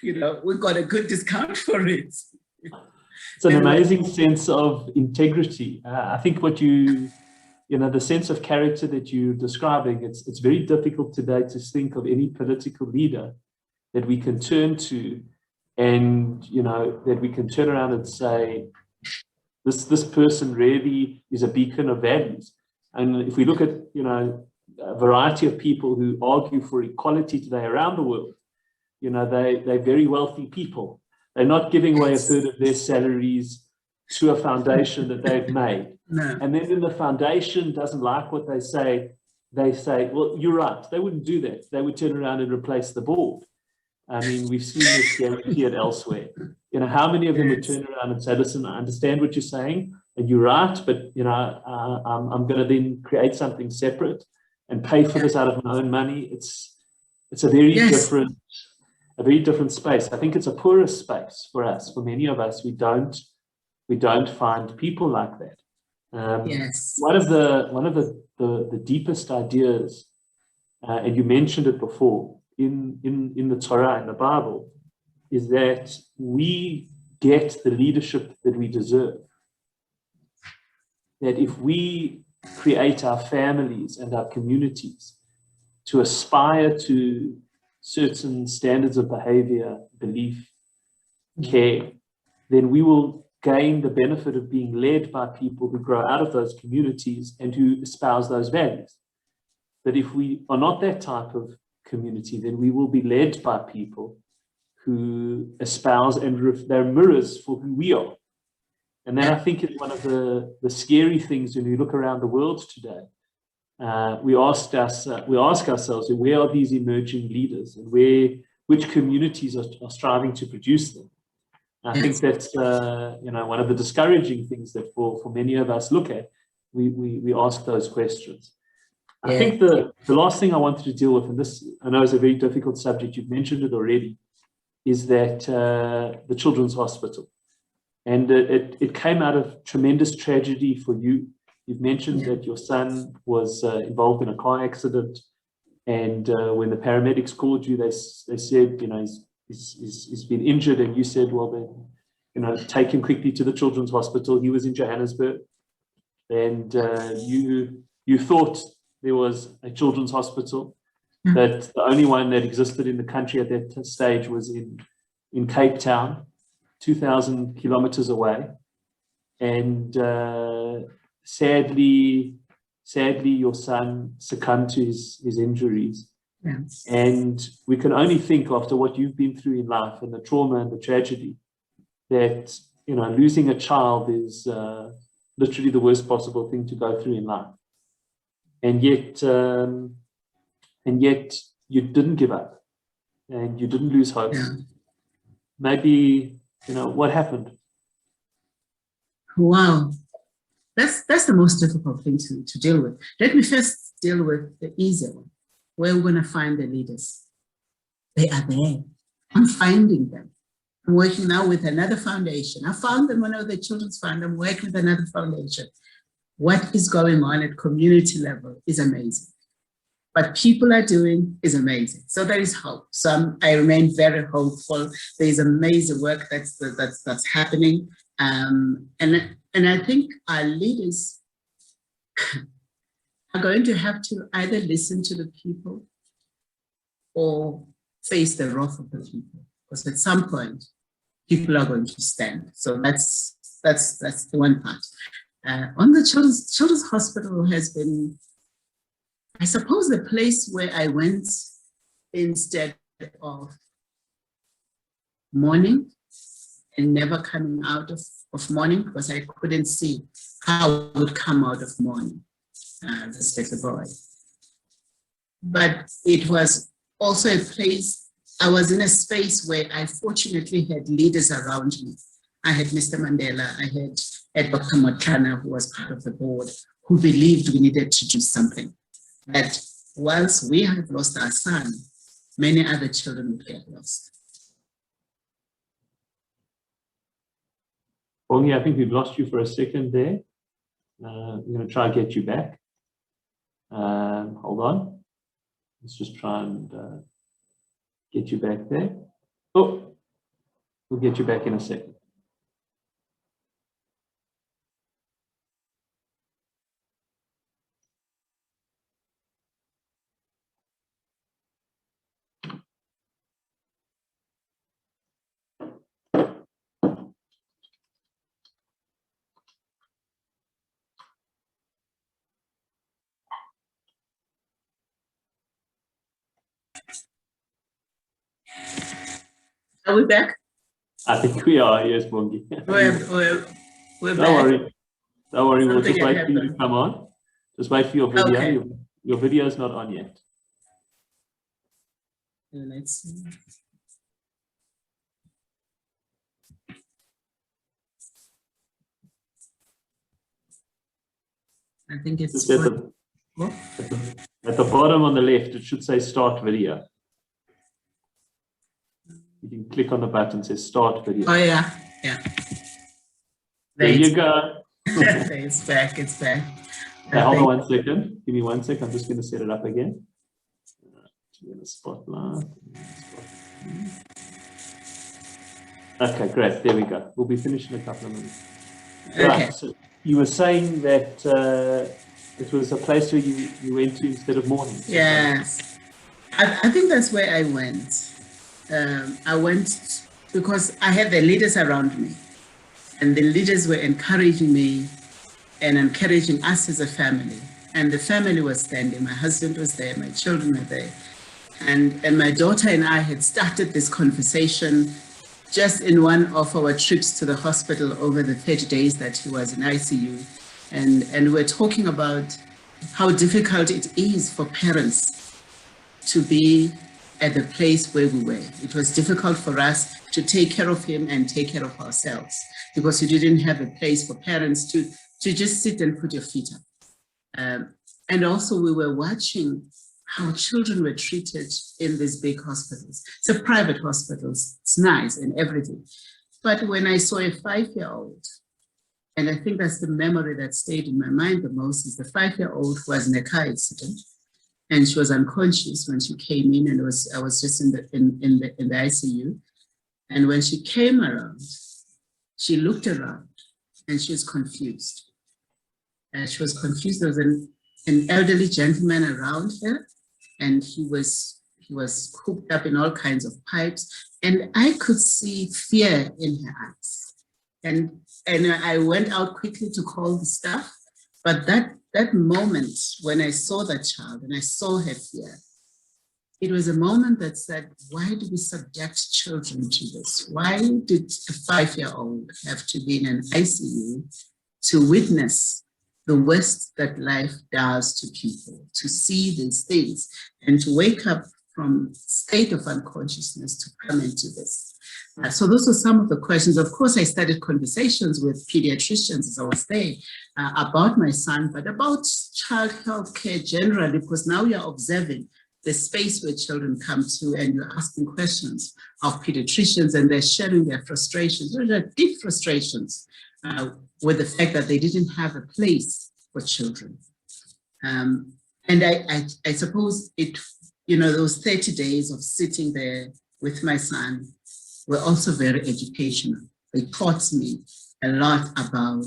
you know, we got a good discount for it. It's an amazing sense of integrity. I think what you know, the sense of character that you're describing, it's very difficult today to think of any political leader that we can turn to, and, you know, that we can turn around and say, this person really is a beacon of values. And if we look at, you know, a variety of people who argue for equality today around the world, you know, they're very wealthy people. They're not giving away a third of their salaries to a foundation that they've made. No. And then when the foundation doesn't like what they say, well, you're right. They wouldn't do that. They would turn around and replace the board. I mean, we've seen this here and elsewhere. You know, how many of them would turn around and say, listen, I understand what you're saying, and you're right, but, you know, I'm going to then create something separate and pay for this out of my own money. It's a very different space. I think it's a poorer space for us. For many of us, we don't find people like that. One of the deepest ideas, and you mentioned it before, in the Torah, in the Bible, is that we get the leadership that we deserve. That if we create our families and our communities to aspire to certain standards of behavior, belief, care, then we will gain the benefit of being led by people who grow out of those communities and who espouse those values. But if we are not that type of community, then we will be led by people who espouse and they're mirrors for who we are. And that, I think, is one of the scary things when we look around the world today. We ask ourselves, where are these emerging leaders, and which communities are striving to produce them? I think that's one of the discouraging things that for many of us look at. We ask those questions. I think the last thing I wanted to deal with, and this I know is a very difficult subject, you've mentioned it already, is that the Children's Hospital. And it came out of tremendous tragedy for you. You've mentioned that your son was involved in a car accident, and when the paramedics called you, they said, he's been injured, and you said, well, then, take him quickly to the Children's Hospital. He was in Johannesburg, and you thought there was a children's hospital, but the only one that existed in the country at that stage was in Cape Town, 2,000 kilometers away. And sadly, your son succumbed to his injuries. Yes. And we can only think, after what you've been through in life and the trauma and the tragedy, that losing a child is literally the worst possible thing to go through in life. And yet you didn't give up, and you didn't lose hope. Yeah. Maybe what happened? Wow, that's the most difficult thing to deal with. Let me first deal with the easier one. Where we're going to find the leaders? They are there. I'm finding them. I'm working now with another foundation. I found them when I was the Children's Fund. I'm working with another foundation. What is going on at community level is amazing. What people are doing is amazing. So there is hope. So I remain very hopeful. There is amazing work that's happening. And I think our leaders are going to have to either listen to the people or face the wrath of the people. Because at some point, people are going to stand. So that's the one part. On the Children's Hospital has been, I suppose, the place where I went instead of mourning and never coming out of mourning, because I couldn't see how I would come out of mourning, this little boy. But it was also a place, I was in a space where I fortunately had leaders around me. I had Mr. Mandela, I had Dr. Motrana, who was part of the board, who believed we needed to do something. That whilst we have lost our son, many other children would get lost. Bongi, I think we've lost you for a second there. We're going to try and get you back. Hold on. Let's just try and get you back there. Oh, we'll get you back in a second. Are we back? I think we are, yes, Bongi. We're back. Don't worry, we'll just wait for you to come on. Just wait for your video. Okay. Your video is not on yet. Let's see. I think it's at the bottom on the left, it should say start video. You can click on the button that says start video. Oh, yeah. There you go. It's back. Okay, hold on 1 second. Give me 1 second. I'm just going to set it up again. in the spotlight. Okay, great. There we go. We'll be finished in a couple of minutes. Okay. Right, so you were saying that it was a place where you went to instead of mourning. Yes. I think that's where I went. I went because I had the leaders around me, and the leaders were encouraging me and encouraging us as a family. And the family was standing. My husband was there. My children were there. And my daughter and I had started this conversation just in one of our trips to the hospital over the 30 days that he was in ICU. And we're talking about how difficult it is for parents to be at the place where we were. It was difficult for us to take care of him and take care of ourselves because you didn't have a place for parents to just sit and put your feet up. And also we were watching how children were treated in these big hospitals. It's a private hospitals, it's nice and everything. But when I saw a 5-year-old, and I think that's the memory that stayed in my mind the most, is the 5-year-old who was in a car accident, and she was unconscious when she came in, and I was just in the ICU. And when she came around, she looked around, and she was confused. She was confused. There was an elderly gentleman around her, and he was hooked up in all kinds of pipes, and I could see fear in her eyes. And I went out quickly to call the staff, but that moment when I saw that child and I saw her fear, it was a moment that said, why do we subject children to this? Why did a 5-year-old have to be in an ICU to witness the worst that life does to people, to see these things and to wake up from state of unconsciousness to come into this? So those are some of the questions. Of course, I started conversations with pediatricians as I was there about my son, but about child health care generally, because now you're observing the space where children come to and you're asking questions of pediatricians and they're sharing their frustrations. There are deep frustrations with the fact that they didn't have a place for children. And I suppose those 30 days of sitting there with my son were also very educational. They taught me a lot about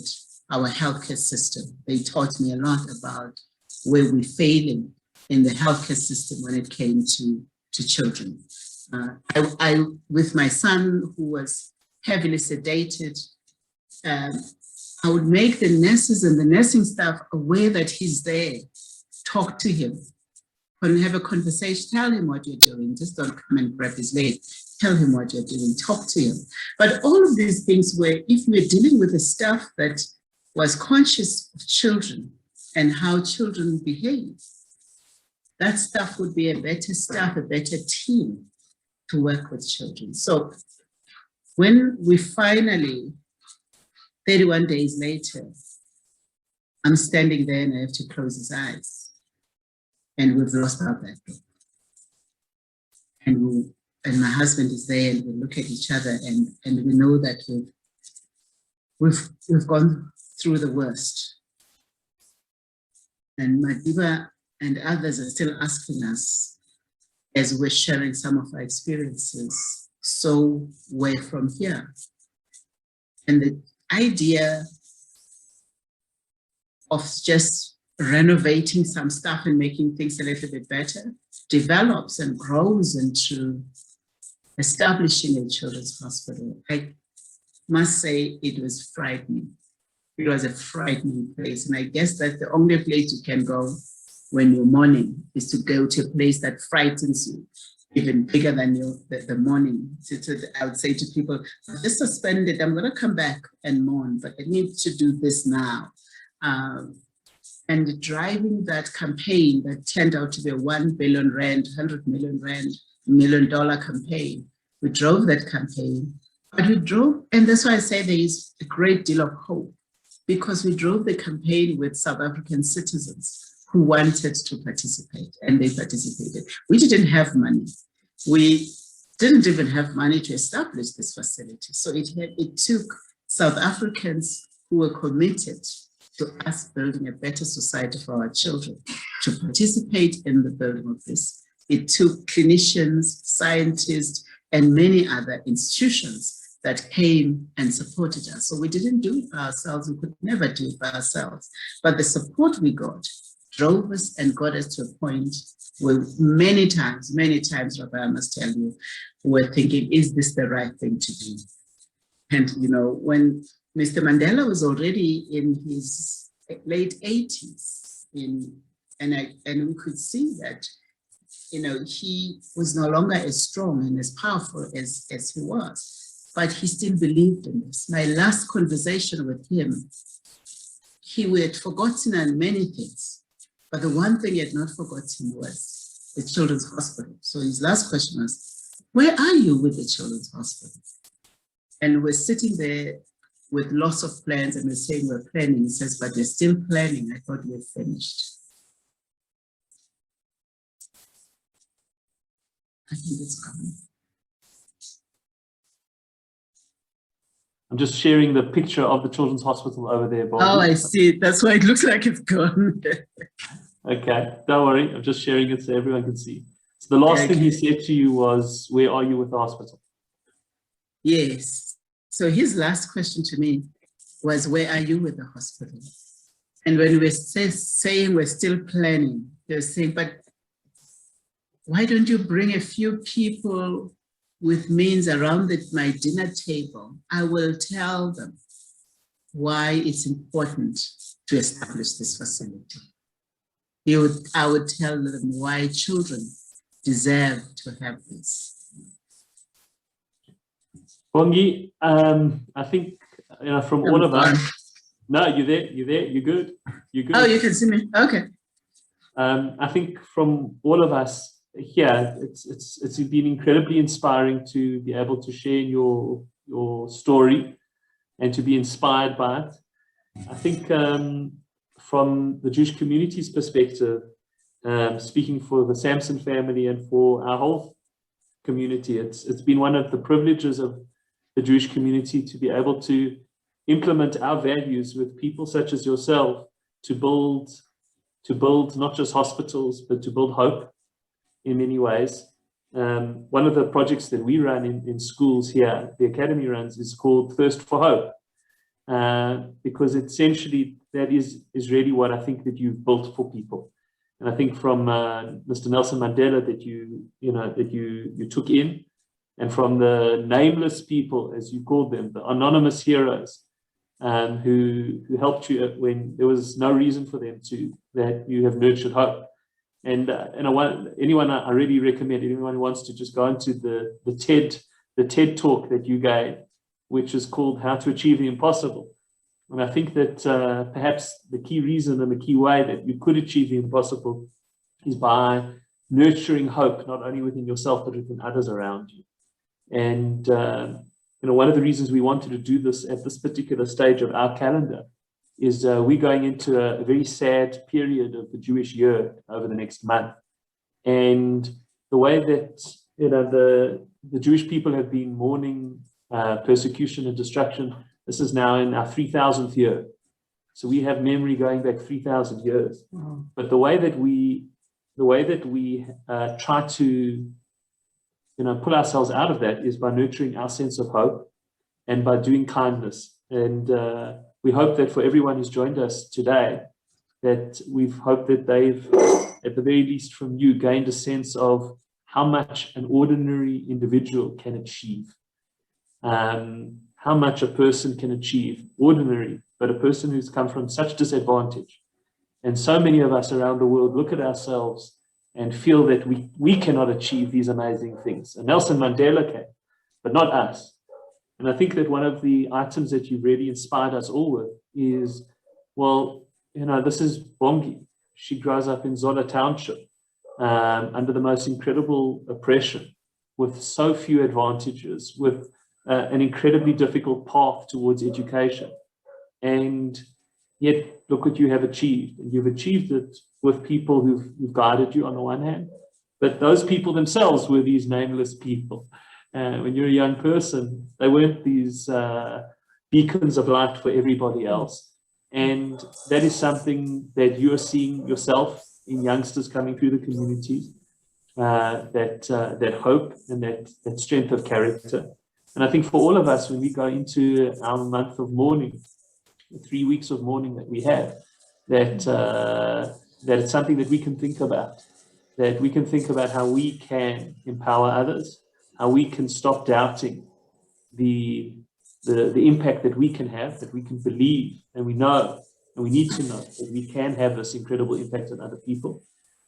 our healthcare system. They taught me a lot about where we're failing in the healthcare system when it came to children. I with my son, who was heavily sedated, I would make the nurses and the nursing staff aware that he's there. Talk to him. When we have a conversation, tell him what you're doing. Just don't come and grab his leg. Tell him what you're doing. Talk to him. But all of these things were, if we're dealing with the staff that was conscious of children and how children behave, that staff would be a better staff, a better team to work with children. So when we finally, 31 days later, I'm standing there and I have to close his eyes. And we've lost our battle. And my husband is there and we look at each other and we know that we've gone through the worst. And Madiba and others are still asking us, as we're sharing some of our experiences, so where from here? And the idea of just renovating some stuff and making things a little bit better develops and grows into establishing a children's hospital. I must say it was frightening. It was a frightening place. And I guess that's the only place you can go when you're mourning, is to go to a place that frightens you, even bigger than the mourning. I would say to people, just suspend it. I'm going to come back and mourn, but I need to do this now. And driving that campaign that turned out to be a 1 billion rand, 100 million rand, $1 million campaign. We drove that campaign, but we drove, and that's why I say there is a great deal of hope, because we drove the campaign with South African citizens who wanted to participate, and they participated. We didn't have money. We didn't even have money to establish this facility. So it took South Africans who were committed to us building a better society for our children to participate in the building of this It took clinicians, scientists, and many other institutions that came and supported us. So we didn't do it by ourselves. We could never do it by ourselves. But the support we got drove us and got us to a point where many times, Rabbi, I must tell you, we're thinking, is this the right thing to do? And, you know, when Mr. Mandela was already in his late 80s, and we could see that, you know, he was no longer as strong and as powerful as he was, but he still believed in this. My last conversation with him, he had forgotten on many things, but the one thing he had not forgotten was the Children's Hospital. So his last question was, where are you with the Children's Hospital? And we're sitting there with lots of plans, and we're saying we're planning. He says, but you're still planning. I thought we're finished. I think it's coming. I'm just sharing the picture of the Children's Hospital over there, Bob. Oh, I see. That's why it looks like it's gone. Okay, don't worry. I'm just sharing it so everyone can see. So the last thing he said to you was, where are you with the hospital? Yes. So his last question to me was, where are you with the hospital? And when we're saying we're still planning, they're saying, but why don't you bring a few people with means around my dinner table? I will tell them why it's important to establish this facility. I would tell them why children deserve to have this. Bongi, I think, you know, from all of us. No, you're there. You're good. You're good. Oh, you can see me. Okay. I think from all of us here, it's been incredibly inspiring to be able to share your story and to be inspired by it. I think from the Jewish community's perspective, speaking for the Sampson family and for our whole community, it's been one of the privileges of the Jewish community to be able to implement our values with people such as yourself to build not just hospitals, but to build hope in many ways. One of the projects that we run in schools here, the Academy runs, is called Thirst for Hope, because essentially that is really what I think that you've built for people. And I think from Mr. Nelson Mandela that you took in, and from the nameless people, as you called them, the anonymous heroes, who helped you when there was no reason for them to, that you have nurtured hope. And I really recommend anyone who wants to just go into the TED talk that you gave, which is called How to Achieve the Impossible. And I think that perhaps the key reason and the key way that you could achieve the impossible is by nurturing hope, not only within yourself, but within others around you. And one of the reasons we wanted to do this at this particular stage of our calendar is we're going into a very sad period of the Jewish year over the next month. And the way that the Jewish people have been mourning persecution and destruction, this is now in our 3,000th year. So we have memory going back 3,000 years. Mm-hmm. But the way that we try to pull ourselves out of that is by nurturing our sense of hope and by doing kindness. And we hope that for everyone who's joined us today, that we've hoped that they've, at the very least from you, gained a sense of how much an ordinary individual can achieve. How much a person can achieve, ordinary, but a person who's come from such disadvantage. And so many of us around the world look at ourselves and feel that we cannot achieve these amazing things. And Nelson Mandela can, but not us. And I think that one of the items that you've really inspired us all with is, well, this is Bongi. She grows up in Zola Township under the most incredible oppression, with so few advantages, with an incredibly difficult path towards education. And yet, look what you have achieved. And you've achieved it with people who've guided you on the one hand, but those people themselves were these nameless people. When you're a young person, they weren't these beacons of light for everybody else. And that is something that you're seeing yourself in youngsters coming through the communities. that hope and that strength of character. And I think for all of us, when we go into our month of mourning, the 3 weeks of mourning that we have, that it's something that we can think about, that we can think about how we can empower others, how we can stop doubting the impact that we can have, that we can believe, and we know, and we need to know that we can have this incredible impact on other people.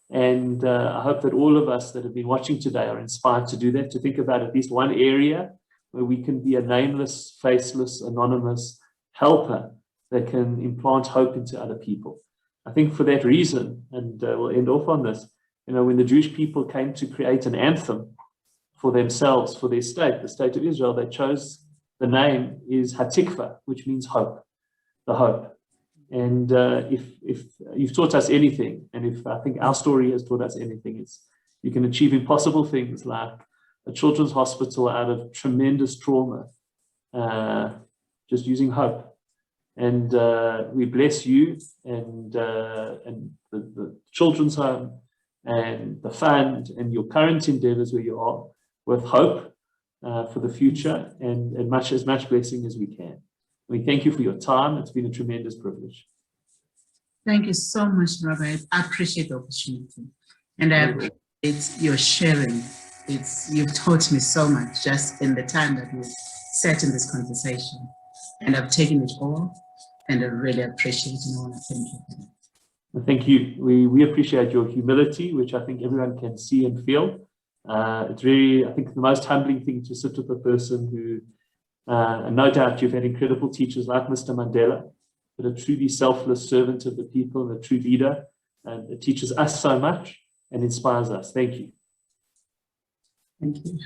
And I hope that all of us that have been watching today are inspired to do that, to think about at least one area where we can be a nameless, faceless, anonymous helper that can implant hope into other people. I think for that reason, and we'll end off on this, when the Jewish people came to create an anthem for themselves, for their state, the state of Israel, they chose the name is Hatikva, which means hope, the hope. And if you've taught us anything, and if I think our story has taught us anything, it's you can achieve impossible things like a children's hospital out of tremendous trauma, just using hope. And we bless you and the children's home and the fund and your current endeavors where you are with hope for the future and as much blessing as we can. We thank you for your time. It's been a tremendous privilege. Thank you so much, Rabbi. I appreciate the opportunity. And I appreciate your sharing. You've taught me so much just in the time that we've sat in this conversation. And I've taken it all, and I really appreciate it, and I want to thank you for that. Thank you. We appreciate your humility, which I think everyone can see and feel. It's really, I think, the most humbling thing to sit with a person who, and no doubt you've had incredible teachers like Mr. Mandela, but a truly selfless servant of the people and a true leader, and it teaches us so much and inspires us. Thank you. Thank you.